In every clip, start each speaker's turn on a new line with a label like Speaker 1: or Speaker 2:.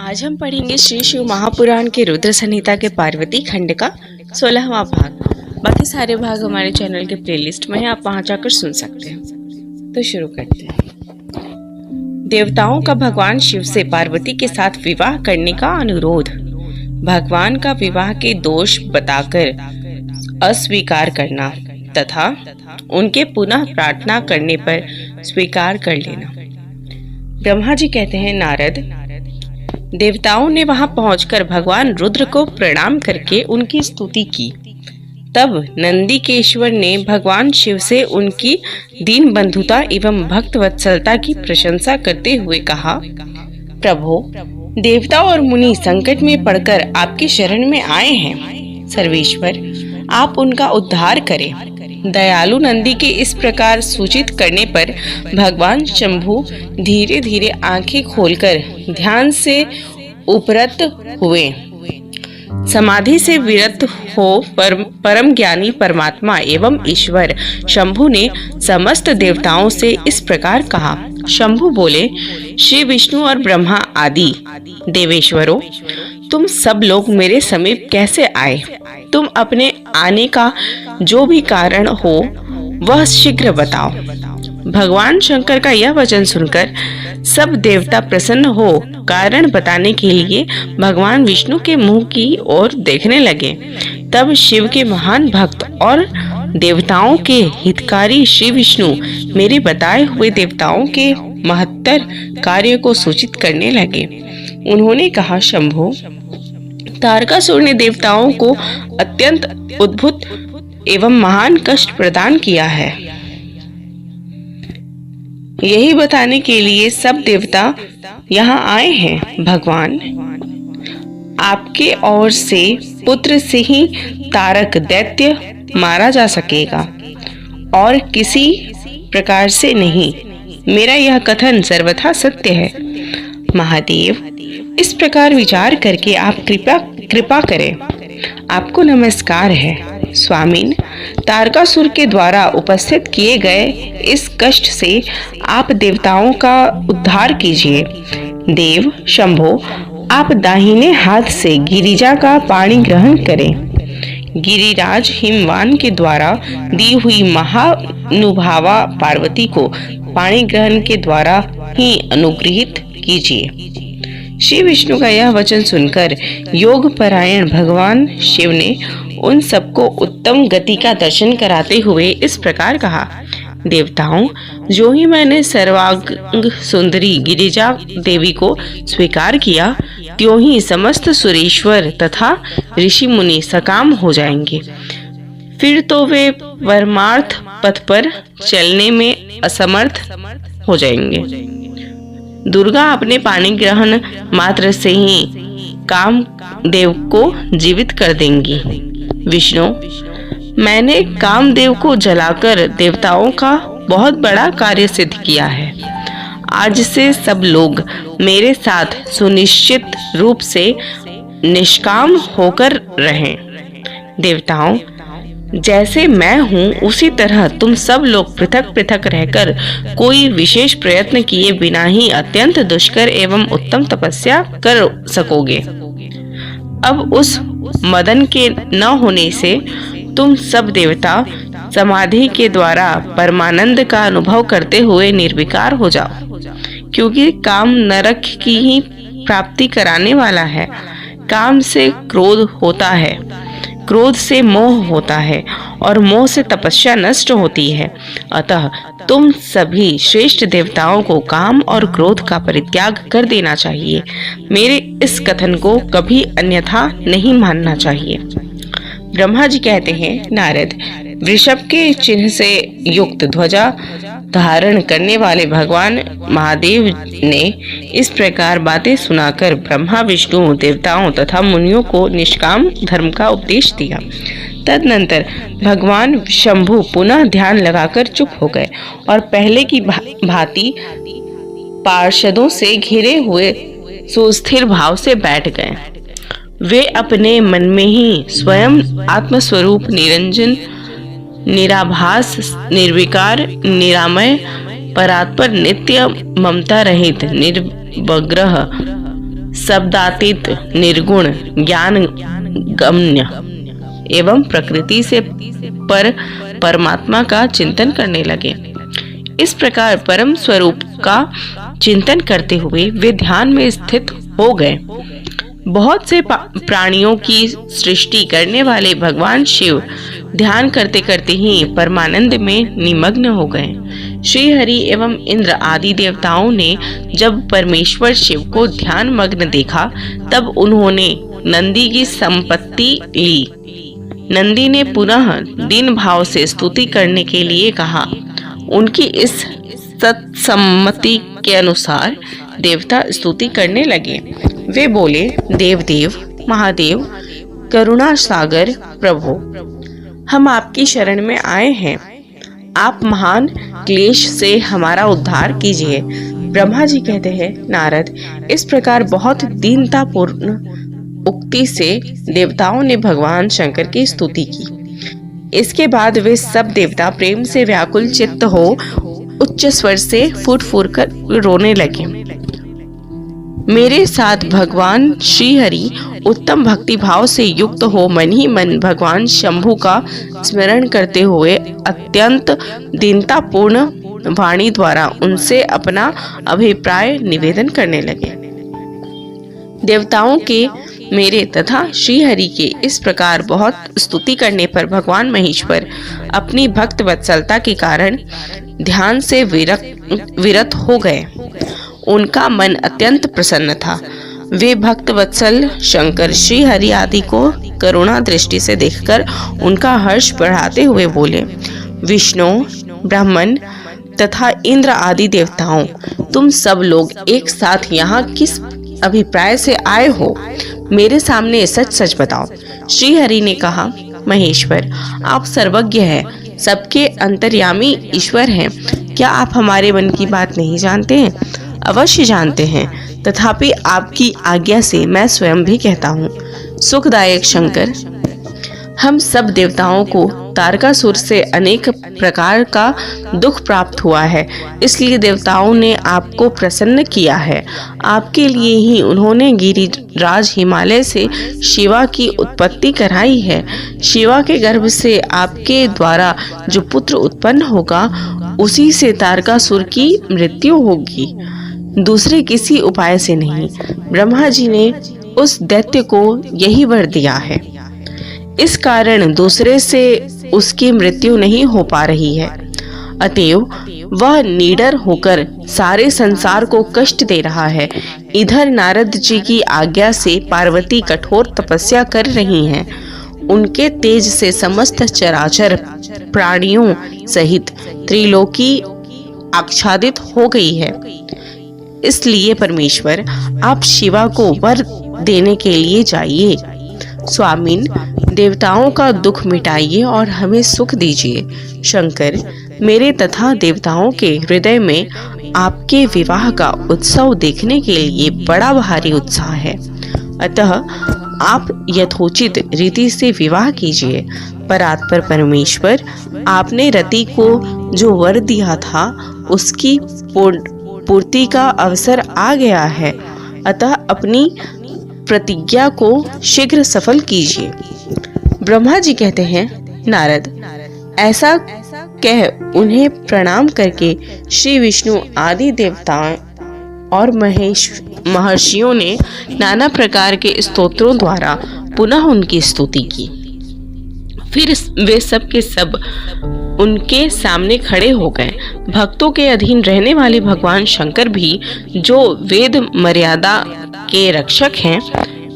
Speaker 1: आज हम पढ़ेंगे श्री शिव महापुराण के रुद्र संहिता के पार्वती खंड का 16वां भाग। बाकी सारे भाग हमारे चैनल के प्लेलिस्ट में है, आप वहां जाकर सुन सकते हैं। तो शुरू करते हैं। देवताओं का भगवान शिव से पार्वती के साथ विवाह करने का अनुरोध। भगवान का विवाह के दोष बताकर अस्वीकार करना तथा उनके पुनः प्रार्थना करने पर स्वीकार कर लेना। ब्रह्मा जी कहते हैं, नारद, देवताओं ने वहां पहुंचकर भगवान रुद्र को प्रणाम करके उनकी स्तुति की। तब नंदिकेश्वर ने भगवान शिव से उनकी दीन बंधुता एवं भक्त वत्सलता की प्रशंसा करते हुए कहा, प्रभु, देवता और मुनि संकट में पड़कर आपकी शरण में आए हैं। सर्वेश्वर, आप उनका उद्धार करें। दयालु नंदी के इस प्रकार सूचित करने पर भगवान शंभु धीरे धीरे आंखें खोलकर ध्यान से उपरत हुए। समाधि से विरत हो परम ज्ञानी परमात्मा एवं ईश्वर शंभु ने समस्त देवताओं से इस प्रकार कहा। शंभु बोले, श्री विष्णु और ब्रह्मा आदि देवेश्वरों, तुम सब लोग मेरे समीप कैसे आए? तुम अपने आने का जो भी कारण हो वह शीघ्र बताओ। भगवान शंकर का यह वचन सुनकर सब देवता प्रसन्न हो कारण बताने के लिए भगवान विष्णु के मुंह की ओर देखने लगे। तब शिव के महान भक्त और देवताओं के हितकारी श्री विष्णु मेरे बताए हुए देवताओं के महत्तर कार्य को सूचित करने लगे। उन्होंने कहा, शंभु, तारकासुर ने देवताओं को अत्यंत उद्भुत एवं महान कष्ट प्रदान किया है। यही बताने के लिए सब देवता यहाँ आए हैं। भगवान, आपके ओर से पुत्र से ही तारक दैत्य मारा जा सकेगा और किसी प्रकार से नहीं। मेरा यह कथन सर्वथा सत्य है। महादेव, इस प्रकार विचार करके आप कृपा करें। आपको नमस्कार है। स्वामीन, तारकासुर के द्वारा उपस्थित किए गए इस कष्ट से आप देवताओं का उद्धार कीजिए। देव शंभो, आप दाहिने हाथ से गिरिजा का पानी ग्रहण करें। गिरिराज हिमवान के द्वारा दी हुई महानुभावा पार्वती को पानी ग्रहण के द्वारा ही अनुग्रहित कीजिए। श्री विष्णु का यह वचन सुनकर योग परायण भगवान शिव ने उन सबको उत्तम गति का दर्शन कराते हुए इस प्रकार कहा, देवताओं, जो ही मैंने सर्वांग सुंदरी गिरिजा देवी को स्वीकार किया, त्यों ही समस्त सुरेश्वर तथा ऋषि मुनि सकाम हो जाएंगे। फिर तो वे परमार्थ पथ पर चलने में असमर्थ हो जाएंगे। दुर्गा अपने पानी ग्रहण मात्र से ही कामदेव को जीवित कर देंगी। विष्णु, मैंने कामदेव को जलाकर देवताओं का बहुत बड़ा कार्य सिद्ध किया है। आज से सब लोग मेरे साथ सुनिश्चित रूप से निष्काम होकर रहें। देवताओं, जैसे मैं हूँ उसी तरह तुम सब लोग पृथक पृथक रहकर कोई विशेष प्रयत्न किए बिना ही अत्यंत दुष्कर एवं उत्तम तपस्या कर सकोगे। अब उस मदन के न होने से तुम सब देवता समाधि के द्वारा परमानंद का अनुभव करते हुए निर्विकार हो जाओ, क्योंकि काम नरक की ही प्राप्ति कराने वाला है। काम से क्रोध होता है, क्रोध से मोह होता है और मोह से तपस्या नष्ट होती है। अतः तुम सभी श्रेष्ठ देवताओं को काम और क्रोध का परित्याग कर देना चाहिए। मेरे इस कथन को कभी अन्यथा नहीं मानना चाहिए। ब्रह्मा जी कहते हैं, नारद, वृषभ के चिन्ह से युक्त ध्वजा धारण करने वाले भगवान महादेव ने इस प्रकार बातें सुनाकर ब्रह्मा विष्णु देवताओं तथा मुनियों को निष्काम धर्म का उपदेश दिया। तदनंतर भगवान शंभु पुनः ध्यान लगाकर चुप हो गए और पहले की भांति पार्षदों से घिरे हुए सुस्थिर भाव से बैठ गए। वे अपने मन में ही स्वयं आत्मस्वरूप निरंजन, निराभास, निर्विकार, निरामय, परात्पर, नित्य, ममता रहित, निर्वग्रह, शब्दातीत, निर्गुण, ज्ञान गम्य एवं प्रकृति से पर परमात्मा का चिंतन करने लगे। इस प्रकार परम स्वरूप का चिंतन करते हुए वे ध्यान में स्थित हो गए। बहुत से प्राणियों की सृष्टि करने वाले भगवान शिव ध्यान करते करते ही परमानंद में निमग्न हो गए। श्री हरि एवं इंद्र आदि देवताओं ने जब परमेश्वर शिव को ध्यान मग्न देखा तब उन्होंने नंदी की संपत्ति ली। नंदी ने पुनः दीन भाव से स्तुति करने के लिए कहा। उनकी इस सत्सम्मति के अनुसार देवता स्तुति करने लगे। वे बोले, देवदेव, महादेव, करुणा सागर प्रभु, हम आपकी शरण में आए हैं। आप महान क्लेश से हमारा उद्धार कीजिए। ब्रह्मा जी कहते हैं, नारद, इस प्रकार बहुत दीनतापूर्ण उक्ति से देवताओं ने भगवान शंकर की स्तुति की। इसके बाद वे सब देवता प्रेम से व्याकुल चित्त हो उच्च स्वर से फूट फूट कर रोने लगे। मेरे साथ भगवान श्री हरि उत्तम भक्ति भाव से युक्त हो मन ही मन भगवान शंभु का स्मरण करते हुए अत्यंत दीनतापूर्ण वाणी द्वारा उनसे अपना अभिप्राय निवेदन करने लगे। देवताओं के मेरे तथा श्री हरि के इस प्रकार बहुत स्तुति करने पर भगवान महेश्वर अपनी भक्त वत्सलता के कारण ध्यान से विरत हो गए। उनका मन अत्यंत प्रसन्न था। वे भक्त वत्सल शंकर श्री हरि आदि को करुणा दृष्टि से देखकर उनका हर्ष बढ़ाते हुए बोले, विष्णु, ब्राह्मण तथा इंद्र आदि देवताओं, तुम सब लोग एक साथ यहाँ किस अभिप्राय से आए हो? मेरे सामने सच सच बताओ। श्री हरि ने कहा, महेश्वर, आप सर्वज्ञ हैं, सबके अंतर्यामी ईश्वर हैं। क्या आप हमारे मन की बात नहीं जानते हैं? अवश्य जानते हैं, तथापि आपकी आज्ञा से मैं स्वयं भी कहता हूँ। सुखदायक शंकर, हम सब देवताओं को तारकासुर से अनेक प्रकार का दुख प्राप्त हुआ है, इसलिए देवताओं ने आपको प्रसन्न किया है। आपके लिए ही उन्होंने गिरिराज हिमालय से शिवा की उत्पत्ति कराई है। शिवा के गर्भ से आपके द्वारा जो पुत्र उत्पन्न होगा उसी से तारकासुर की मृत्यु होगी, दूसरे किसी उपाय से नहीं। ब्रह्मा जी ने उस दैत्य को यही वर दिया है। इस कारण दूसरे से उसकी मृत्यु नहीं हो पा रही है। अतएव वह निडर होकर सारे संसार को कष्ट दे रहा है। इधर नारद जी की आज्ञा से पार्वती कठोर तपस्या कर रही हैं। उनके तेज से समस्त चराचर प्राणियों सहित त्रिलोकी आच्छादित हो गई है। इसलिए परमेश्वर, आप शिवा को वर देने के लिए जाइए। स्वामीन, देवताओं का दुख मिटाइए और हमें सुख दीजिए। शंकर, मेरे तथा देवताओं के हृदय में आपके विवाह का उत्सव देखने के लिए बड़ा भारी उत्साह है। अतः आप यथोचित रीति से विवाह कीजिए। परात्पर परमेश्वर, आपने रति को जो वर दिया था उसकी पूर्ति का अवसर आ गया है, अतः अपनी प्रतिज्ञा को शीघ्र सफल कीजिए। ब्रह्मा जी कहते हैं, नारद, ऐसा कह उन्हें प्रणाम करके श्री विष्णु आदि देवताओं और महर्षियों ने नाना प्रकार के स्तोत्रों द्वारा पुनः उनकी स्तुति की। फिर वे सब के सब उनके सामने खड़े हो गए। भक्तों के अधीन रहने वाले भगवान शंकर भी, जो वेद मर्यादा के रक्षक हैं,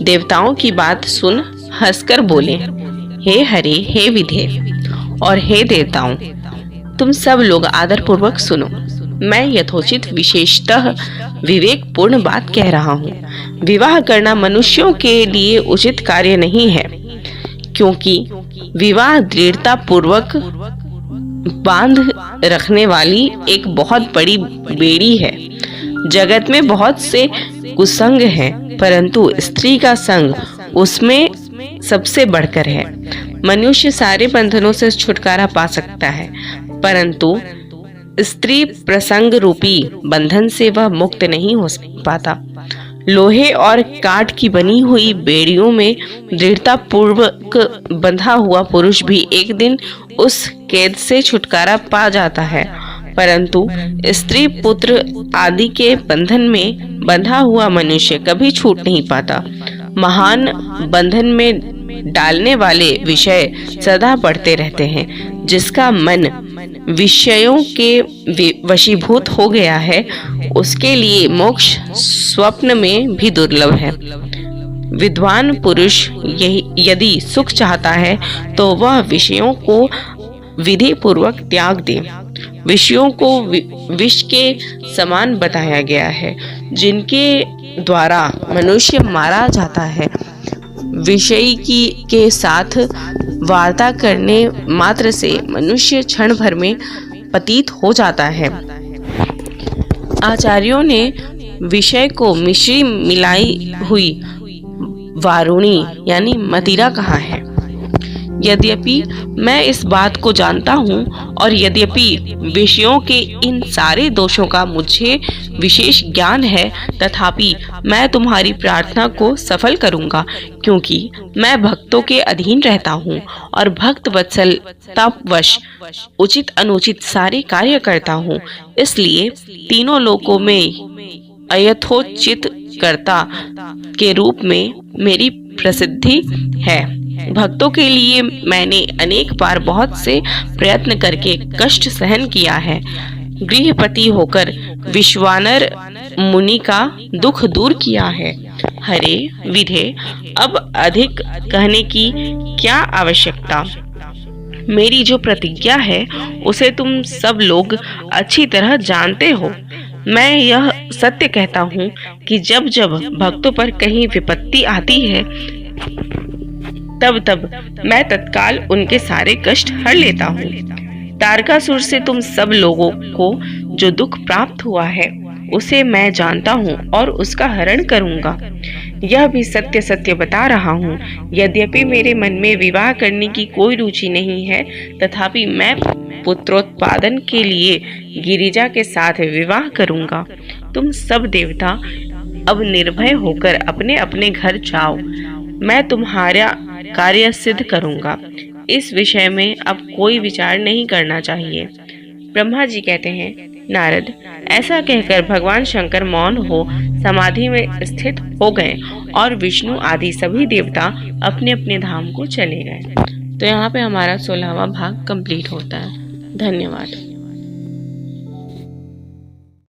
Speaker 1: देवताओं की बात सुन हंसकर बोले, हे हरे, हे विधे और हे देवताओं, तुम सब लोग आदर पूर्वक सुनो। मैं यथोचित विशेषतः विवेकपूर्ण बात कह रहा हूँ। विवाह करना मनुष्यों के लिए उचित कार्य नहीं है, क्योंकि विवाह दृढ़ता पूर्वक बांध रखने वाली एक बहुत बड़ी बेड़ी है। जगत में बहुत से कुसंग हैं, परंतु स्त्री का संग उसमें सबसे बढ़कर है। मनुष्य सारे बंधनों से छुटकारा पा सकता है, परंतु स्त्री प्रसंग रूपी बंधन से वह मुक्त नहीं हो पाता। लोहे और काठ की बनी हुई बेड़ियों में दृढ़ता पूर्वक बंधा हुआ पुरुष भी एक दिन उस कैद से छुटकारा पा जाता है, परंतु स्त्री पुत्र आदि के बंधन में बंधा हुआ मनुष्य कभी छूट नहीं पाता। महान बंधन में डालने वाले विषय सदा बढ़ते रहते हैं। जिसका मन विषयों के वशीभूत हो गया है, उसके लिए मोक्ष स्वप्न में भी दुर्लभ है। विद्वान पुरुष यदि सुख चाहता है तो वह विषयों को विधि पूर्वक त्याग दे। विषयों को विष के समान बताया गया है, जिनके द्वारा मनुष्य मारा जाता है। विषय के साथ वार्ता करने मात्र से मनुष्य क्षण भर में पतित हो जाता है। आचार्यों ने विषय को मिश्री मिलाई हुई वारुणी यानी मदिरा कहा है। यद्यपि मैं इस बात को जानता हूँ और यद्यपि विषयों के इन सारे दोषों का मुझे विशेष ज्ञान है, तथापि मैं तुम्हारी प्रार्थना को सफल करूँगा, क्योंकि मैं भक्तों के अधीन रहता हूँ और भक्त वत्सलतावश उचित अनुचित सारे कार्य करता हूँ। इसलिए तीनों लोकों में अयथोचित कर्ता के रूप में मेरी प्रसिद्धि है। भक्तों के लिए मैंने अनेक बार बहुत से प्रयत्न करके कष्ट सहन किया है। गृहपति होकर विश्वानर मुनि का दुख दूर किया है। हरे विधे, अब अधिक कहने की क्या आवश्यकता। मेरी जो प्रतिज्ञा है उसे तुम सब लोग अच्छी तरह जानते हो। मैं यह सत्य कहता हूँ कि जब जब भक्तों पर कहीं विपत्ति आती है, तब तब मैं तत्काल उनके सारे कष्ट हर लेता हूँ। तारकासुर से तुम सब लोगों को जो दुख प्राप्त हुआ है, उसे मैं जानता हूँ और उसका हरण करूँगा। यह भी सत्य सत्य बता रहा हूँ। यद्यपि मेरे मन में विवाह करने की कोई रुचि नहीं है, तथापि मैं पुत्रोत्पादन के लिए गिरिजा के साथ विवाह करूँगा। तुम सब देवता अब निर्भय होकर अपने अपने घर जाओ। मैं तुम्हारा कार्य सिद्ध करूँगा। इस विषय में अब कोई विचार नहीं करना चाहिए। ब्रह्मा जी कहते हैं, नारद, ऐसा कहकर भगवान शंकर मौन हो समाधि में स्थित हो गए और विष्णु आदि सभी देवता अपने अपने धाम को चले गए। तो यहाँ पे हमारा 16वां भाग कंप्लीट होता है। धन्यवाद।